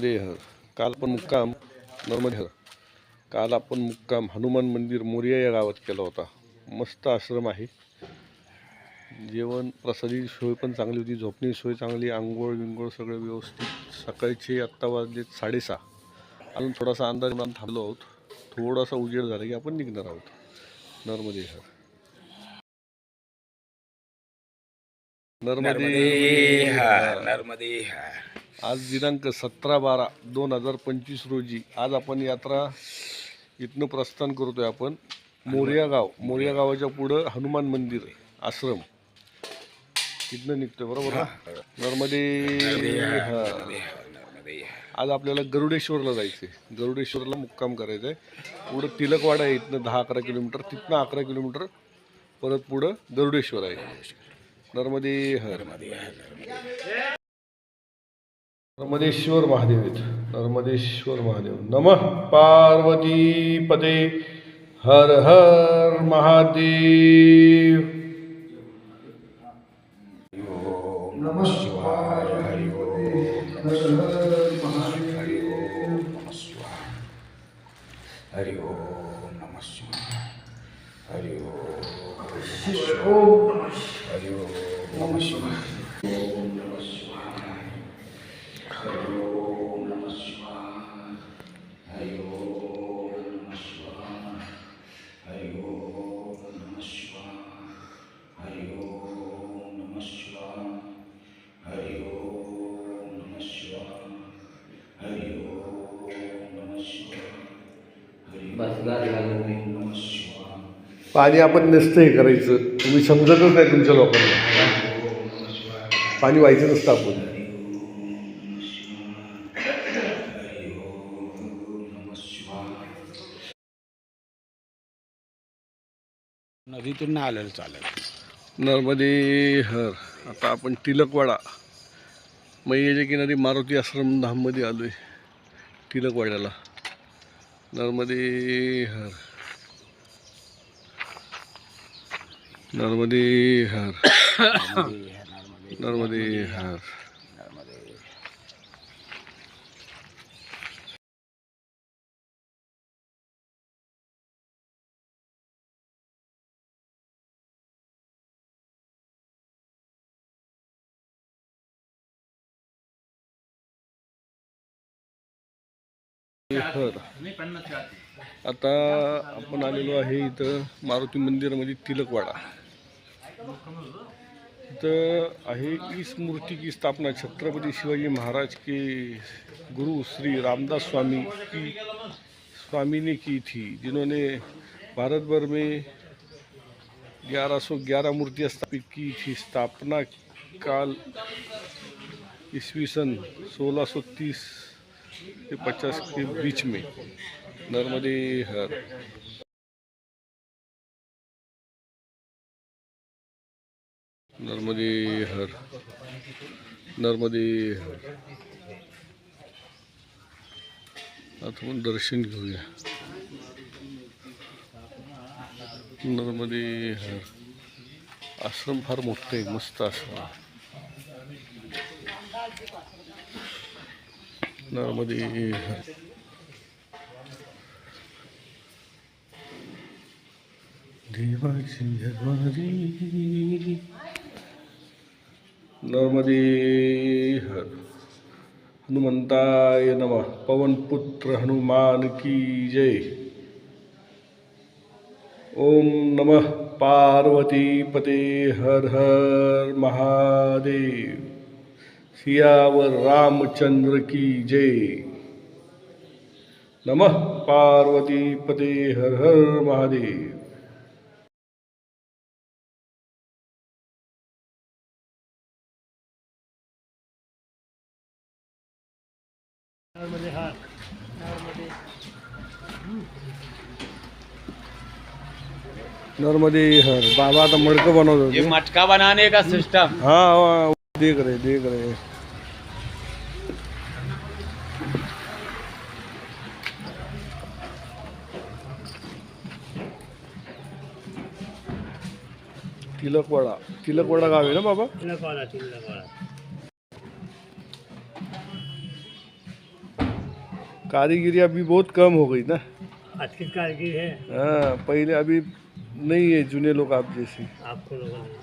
नर्मदे हर. काल आपण मुक्काम नर्मदे हर. काल आपण मुक्काम हनुमान मंदिर मोरिया या गावात केला होता. मस्त आश्रम आहे. जेवण प्रसादी सोय पण चांगली होती, झोपणी सोय चांगली, आंघोळ विंघोळ सगळं व्यवस्थित. सकाळचे आत्ता वाजले 6:30. अजून थोडासा अंदाज म्हणून थांबलो आहोत. थोडासा उजेड झाला की आपण निघणार आहोत. नर्मदे हर. नर्मदे हर. नर्मदे हर. आज दिनांक 17/12/2025 रोजी आज आपण यात्रा इथनं प्रस्थान करतोय. आपण मोरिया गावाच्या पुढं हनुमान मंदिर आश्रम इथनं निघतोय, बरोबर ना? नर्मदे हर. आज आपल्याला गरुडेश्वरला जायचंय. गरुडेश्वरला मुक्काम करायचा आहे. पुढं तिलकवाडा आहे, इथनं 10-11 किलोमीटर, तिथनं 11 किलोमीटर परत पुढं गरुडेश्वर आहे. नर्मदे हर. नर्मदेश्वर महादेव. नर्मदेश्वर महादेव. नमः पार्वती पते. हर हर महादेव. नमः शिवाय. हरि ओम. हर हर महादेव. हरि ओम. नमः शिवाय. हरि ओम. नमः शिवाय. हरि ओम. हरि ओम. नमः शिवाय. ओम नमः शिवाय. हरि ओम. नमः शिवाय. हरि ओम. नमः शिवाय. हरि ओम. नमः शिवाय. हरि ओम. नमः शिवाय. हरि ओम. नमः शिवाय. हरि ओम. नमः शिवाय. हरि ओम. नमः शिवाय. पाणी आपण नसतं हे करायचं, तुम्ही समजतच नाही तुमच्या लोकांना. पाणी व्हायचं नसतं आपण. नदीतून नाही आलेलं चालेल. नर्मदे हर. आता आपण तिलकवाडा मैयाच्या किनारी मारुती आश्रम धाममध्ये आलोय. तिलकवाड्याला. नर्मदे हर. नर्मदे हर. नर्मदे हर. आता आपण आलेलो आहे इथं मारुती मंदिरामध्ये तिलकवाडा. इथं आहे इस मूर्ति की स्थापना छत्रपति शिवाजी महाराज के गुरु श्री रामदास स्वामी ने की थी, जिन्होंने भारत भर में 1111 मूर्तियाँ स्थापित की थी. स्थापना काल ईस्वी सन 1630 से 50 के बीच में. नर्मदे हर. नर्मदे हर. नर्मदे हर. आता आपण दर्शन घेऊया. नर्मदे हर. आश्रम फार मोठं आहे, मस्त आश्रम. नर्मदे हर. देवाची हरवारी. नर्मदे हर. हनुमंताय नमः. पवन पुत्र हनुमान की जय. ओम नमः पार्वती पते. हर हर महादेव. सियावर रामचंद्र की जय. नमः पार्वती पते. हर हर महादेव. नर्मदे हर. बाबा आता मडकं बनवतो. ये मटका बनाने का सिस्टम. हाँ देख रहे. तिलकवाडा गाव आहे ना बाबा? तिलकवाडा. कारीगिरी अभी बहुत कम हो गई ना। आज की कारीगिरी है हाँ, पहले अभी नहीं है जूने लोग आप जैसे। आपको लोगों ने।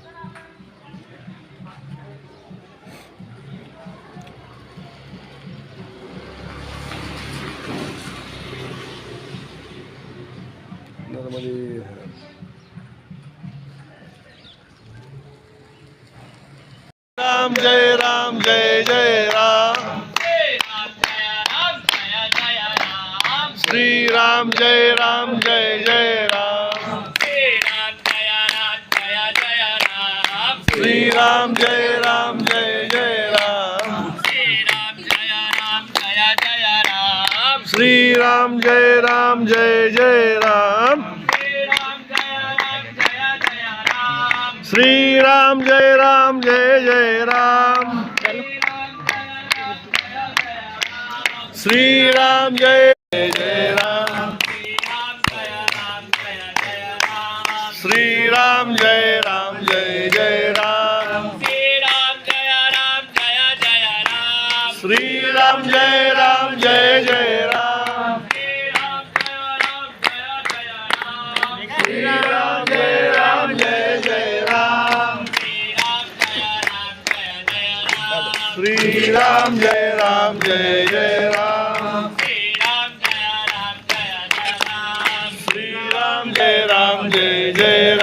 नॉर्मली राम जय राम जय जय राम, श्री राम जय राम जय जय राम, श्री राम जय राम जय जय राम, श्री राम जय राम जय जय राम, श्री राम जय राम जय जय राम, श्री राम जय जय राम, श्री राम जय राम जय जय राम, श्री राम जय राम जय जय राम, श्री राम जय राम जय जय राम, श्री राम जय राम जय जय राम, श्री राम जय राम जय जय